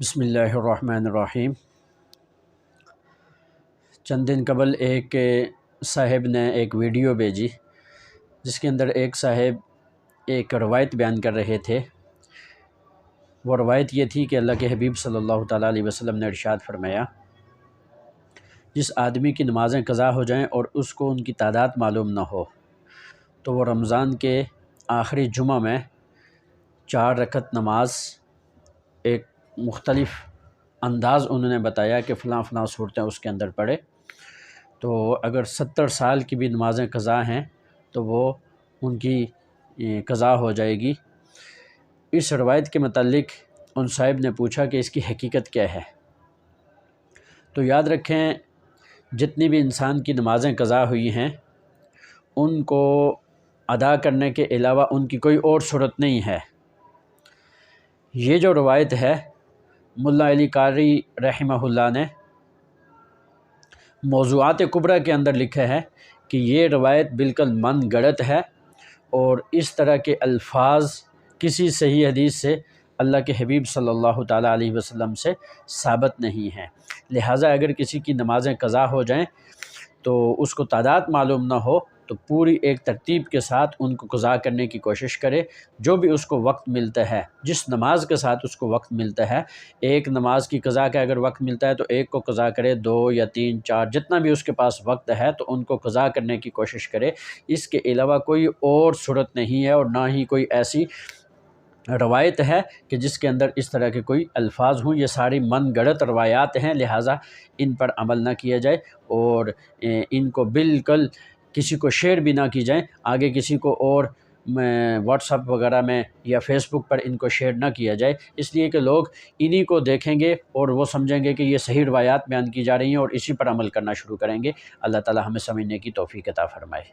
بسم اللہ الرحمن الرحیم۔ چند دن قبل ایک صاحب نے ایک ویڈیو بھیجی جس کے اندر ایک صاحب ایک روایت بیان کر رہے تھے۔ وہ روایت یہ تھی کہ اللہ کے حبیب صلی اللہ تعالیٰ علیہ وسلم نے ارشاد فرمایا، جس آدمی کی نمازیں قضا ہو جائیں اور اس کو ان کی تعداد معلوم نہ ہو تو وہ رمضان کے آخری جمعہ میں 4 رکعت نماز، ایک مختلف انداز انہوں نے بتایا کہ فلاں فلاں صورتیں اس کے اندر پڑھے، تو اگر 70 سال کی بھی نمازیں قضا ہیں تو وہ ان کی قضا ہو جائے گی۔ اس روایت کے متعلق ان صاحب نے پوچھا کہ اس کی حقیقت کیا ہے؟ تو یاد رکھیں، جتنی بھی انسان کی نمازیں قضا ہوئی ہیں ان کو ادا کرنے کے علاوہ ان کی کوئی اور صورت نہیں ہے۔ یہ جو روایت ہے ملا علی قاری رحمہ اللہ نے موضوعات کبریٰ کے اندر لکھا ہے کہ یہ روایت بالکل من گڑت ہے اور اس طرح کے الفاظ کسی صحیح حدیث سے اللہ کے حبیب صلی اللہ تعالیٰ علیہ وسلم سے ثابت نہیں ہیں۔ لہٰذا اگر کسی کی نمازیں قضا ہو جائیں تو اس کو تعداد معلوم نہ ہو تو پوری ایک ترتیب کے ساتھ ان کو قضا کرنے کی کوشش کرے۔ جو بھی اس کو وقت ملتا ہے، جس نماز کے ساتھ اس کو وقت ملتا ہے، ایک نماز کی قضا کا اگر وقت ملتا ہے تو ایک کو قضا کرے، 2 یا 3 4 جتنا بھی اس کے پاس وقت ہے تو ان کو قضا کرنے کی کوشش کرے۔ اس کے علاوہ کوئی اور صورت نہیں ہے اور نہ ہی کوئی ایسی روایت ہے کہ جس کے اندر اس طرح کے کوئی الفاظ ہوں۔ یہ ساری من گڑت روایات ہیں، لہٰذا ان پر عمل نہ کیا جائے اور ان کو بالکل کسی کو شیئر بھی نہ کی جائیں، آگے کسی کو اور واٹس ایپ وغیرہ میں یا فیس بک پر ان کو شیئر نہ کیا جائے، اس لیے کہ لوگ انہی کو دیکھیں گے اور وہ سمجھیں گے کہ یہ صحیح روایات بیان کی جا رہی ہیں اور اسی پر عمل کرنا شروع کریں گے۔ اللہ تعالی ہمیں سمجھنے کی توفیق عطا فرمائے۔